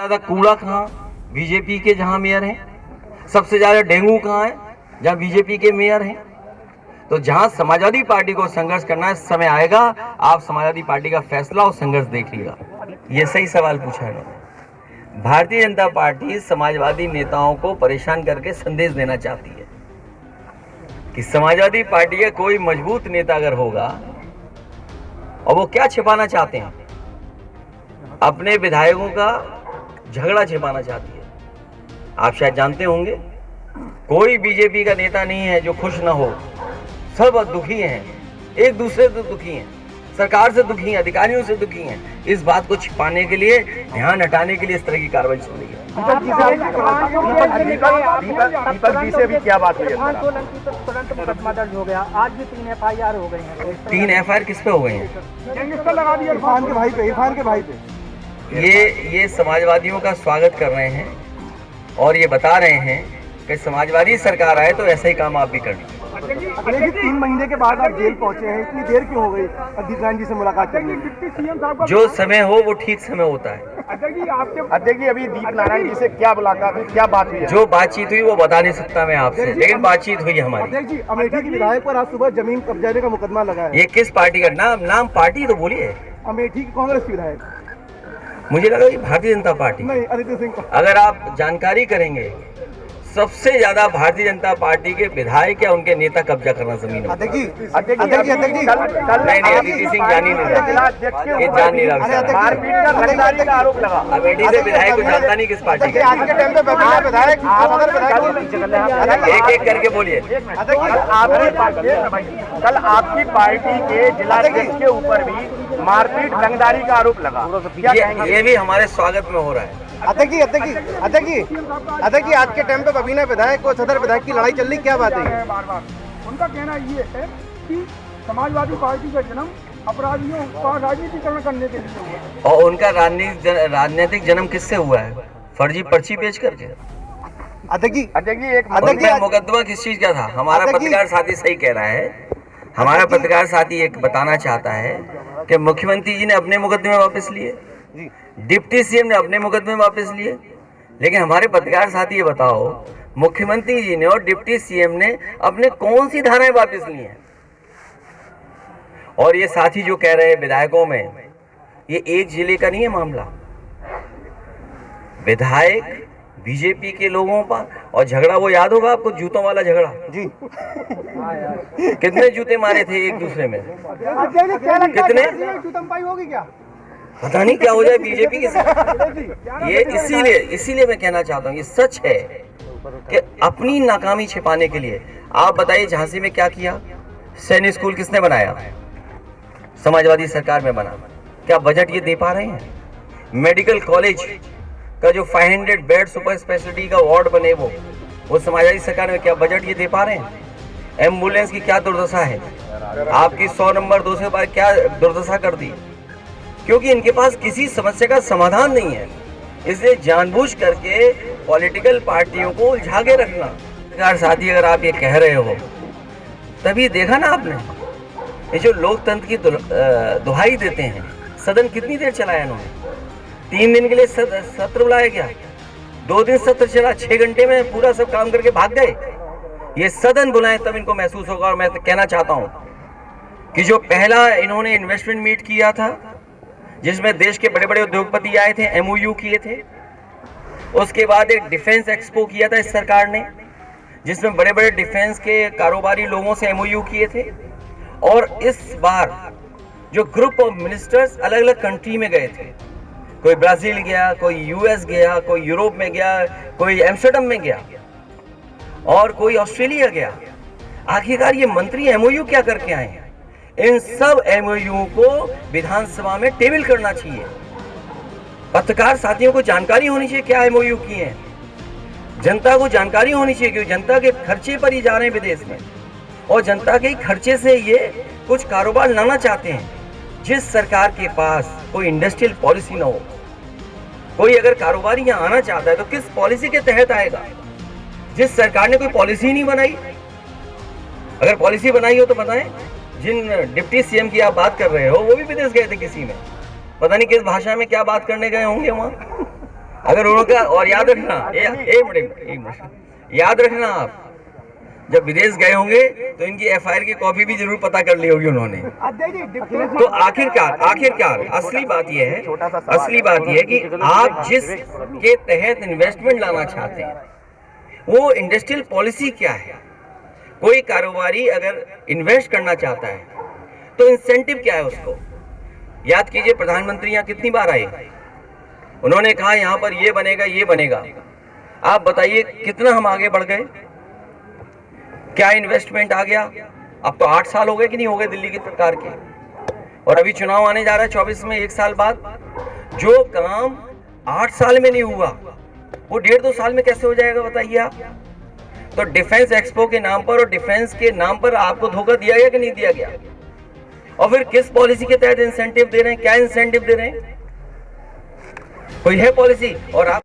ज्यादा कूड़ा कहाँ? बीजेपी के जहाँ मेयर हैं। सबसे ज्यादा डेंगू कहाँ है? जहाँ बीजेपी के मेयर हैं। तो जहाँ समाजवादी पार्टी को संघर्ष करना है, समय आएगा आप समाजवादी पार्टी का फैसला और संघर्ष देखिएगा। ये सही सवाल पूछा है इन्होंने। भारतीय जनता पार्टी समाजवादी नेताओं को परेशान करके संदेश देना चाहती है कि समाजवादी पार्टी का कोई मजबूत नेता अगर होगा, और वो क्या छिपाना चाहते हैं, अपने विधायकों का झगड़ा छिपाना चाहती है। आप शायद जानते होंगे, कोई बीजेपी का नेता नहीं है जो खुश ना हो। सब दुखी हैं, एक दूसरे से दुखी हैं, सरकार से दुखी हैं, अधिकारियों से दुखी हैं। इस बात को छिपाने के लिए, ध्यान हटाने के लिए इस तरह की कार्रवाई चल रही है। दीपक जी से भी क्या बात हुई? तुरंत मुकदमा दर्ज हो गया। आज भी 3 FIR हो गई हैं। 3 FIR किस पे हो गई हैं? इरफान के भाई पे। ये समाजवादियों का स्वागत कर रहे हैं और ये बता रहे हैं कि समाजवादी सरकार आए तो ऐसा ही काम आप भी करना। अखिलेश जी, 3 महीने के बाद आप जेल पहुंचे हैं, इतनी देर क्यों हो गई अध्यक्ष जी से मुलाकात करने में? जो समय हो वो ठीक समय होता है। अध्यक्ष जी, अभी दीप नारायण जी से क्या मुलाकात हुई, क्या बात हुई? जो बातचीत हुई वो बता नहीं सकता मैं आपसे, लेकिन बातचीत हुई हमारी। अध्यक्ष जी, अमेठी के विधायक पर आज सुबह जमीन कब्जाने का मुकदमा लगा है। ये किस पार्टी का नाम पार्टी तो बोलिए। अमेठी के कांग्रेस के विधायक। मुझे लगा कि भारतीय जनता पार्टी। नहीं, अदिति सिंह। अगर आप जानकारी करेंगे, सबसे ज्यादा भारतीय जनता पार्टी के विधायक या उनके नेता कब्जा करना जमीन। नहीं, अदिति सिंह जान ही नहीं रहा, ये जान नहीं रहा। मारपीट का रंगदारी का आरोप लगा। अमेठी से विधायक को जानता नहीं किस पार्टी का। आज के टाइम पे विधायक एक एक करके बोलिए। कल आपकी पार्टी के जिलाध्यक्ष के ऊपर भी मारपीट रंगदारी का आरोप लगा। ये भी हमारे स्वागत में हो रहा है। अध्यक्ष जी, आज के टाइम पे बबीना विधायक और सदर विधायक की लड़ाई चल रही, क्या बात है? बार उनका कहना ये है कि समाजवादी पार्टी का जन्म अपराधियों का राजनीतिकरण करने के लिए हुआ। और उनका राजनीतिक जन्म किससे हुआ है? फर्जी पर्ची बेच करके। उनका मुकदमा किस चीज का था? हमारा पत्रकार साथी सही कह रहा है। हमारा पत्रकार साथी एक बताना चाहता है कि मुख्यमंत्री जी ने अपने मुकदमे वापस लिए, डिप्टी सीएम ने अपने मुकदमे वापस लिए, लेकिन हमारे पत्रकार साथी ये बताओ, मुख्यमंत्री जी ने और डिप्टी सीएम ने अपने कौन सी धाराएं वापस ली हैं? और ये साथी जो कह रहे हैं विधायकों में, ये एक जिले का नहीं है मामला। विधायक बीजेपी के लोगों पर, और झगड़ा वो याद होगा आपको, जूतों वाला झगड़ा जी। कितने जूते मारे थे एक दूसरे में? कितने? होगी क्या पता नहीं क्या हो जाए बीजेपी के साथ। ये इसीलिए मैं कहना चाहता हूँ, ये सच है कि अपनी नाकामी छिपाने के लिए। आप बताइए, झांसी में क्या किया? सैनिक स्कूल किसने बनाया? समाजवादी सरकार में बना। क्या बजट ये दे पा रहे हैं? मेडिकल कॉलेज का जो 500 बेड सुपर स्पेशलिटी का वार्ड बने, वो समाजवादी सरकार में क्या बजट ये दे पा रहे हैं? एम्बुलेंस की क्या दुर्दशा है? आपकी 100 नंबर 200 बार क्या दुर्दशा कर दी? क्योंकि इनके पास किसी समस्या का समाधान नहीं है, इसलिए जानबूझ करके पॉलिटिकल पार्टियों को उलझा के रखना। सरकार साथी, अगर आप ये कह रहे हो, तभी देखा ना आपने, ये जो लोकतंत्र की दुहाई देते हैं, सदन कितनी देर चलाया इन्होंने? 3 दिन के लिए सत्र बुलाया गया, 2 दिन सत्र चला, 6 घंटे में पूरा सब काम करके भाग गए। ये सदन बुलाए तब इनको महसूस होगा। और मैं तो कहना चाहता हूँ कि जो पहला इन्होंने इन्वेस्टमेंट मीट किया था, जिसमें देश के बड़े बड़े उद्योगपति आए थे, MOU किए थे, उसके बाद एक डिफेंस एक्सपो किया था इस सरकार ने, जिसमें बड़े बड़े डिफेंस के कारोबारी लोगों से MOU किए थे। और इस बार जो ग्रुप ऑफ मिनिस्टर्स अलग अलग कंट्री में गए थे, कोई ब्राजील गया, कोई US गया, कोई यूरोप में गया, कोई एम्स्टर्डम में गया और कोई ऑस्ट्रेलिया गया। आखिरकार ये मंत्री MOU क्या करके आए हैं? इन सब MOU को विधानसभा में टेबल करना चाहिए। पत्रकार साथियों को जानकारी होनी चाहिए क्या MOU किए हैं। जनता को जानकारी होनी चाहिए, क्योंकि जनता के खर्चे पर ही जा रहे हैं विदेश में, और जनता के खर्चे से ये कुछ कारोबार लाना चाहते हैं। जिस सरकार के पास कोई इंडस्ट्रियल पॉलिसी ना हो, कोई अगर कारोबारी यहाँ आना चाहता है तो किस पॉलिसी के तहत आएगा? जिस सरकार ने कोई पॉलिसी नहीं बनाई, अगर पॉलिसी बनाई हो तो बताएं। जिन डिप्टी सीएम की आप बात कर रहे हो, वो भी विदेश गए थे किसी में, पता नहीं किस भाषा में क्या बात करने गए होंगे वहाँ। अगर उनका, और याद रखना, एक मिनट याद रखना, आप जब विदेश गए होंगे तो इनकी एफआईआर की कॉपी भी जरूर पता कर ली होगी उन्होंने। तो आखिरकार असली बात यह है कि आप जिस के तहत इन्वेस्टमेंट लाना चाहते हैं वो इंडस्ट्रियल पॉलिसी क्या है। कोई कारोबारी अगर इन्वेस्ट करना चाहता है तो इंसेंटिव क्या है उसको। याद कीजिए प्रधानमंत्री यहाँ कितनी बार आए, उन्होंने कहा यहाँ पर ये बनेगा ये बनेगा। आप बताइए कितना हम आगे बढ़ गए, क्या इन्वेस्टमेंट आ गया। अब तो 8 साल हो गए कि नहीं हो गए दिल्ली की सरकार के, और अभी चुनाव आने जा रहा है 24 में, 1 साल बाद। जो काम 8 साल में नहीं हुआ वो 1.5-2 साल में कैसे हो जाएगा बताइए आप। तो डिफेंस एक्सपो के नाम पर और डिफेंस के नाम पर आपको धोखा दिया गया कि नहीं दिया गया। और फिर किस पॉलिसी के तहत इंसेंटिव दे रहे हैं, क्या इंसेंटिव दे रहे हैं, कोई है पॉलिसी। और आप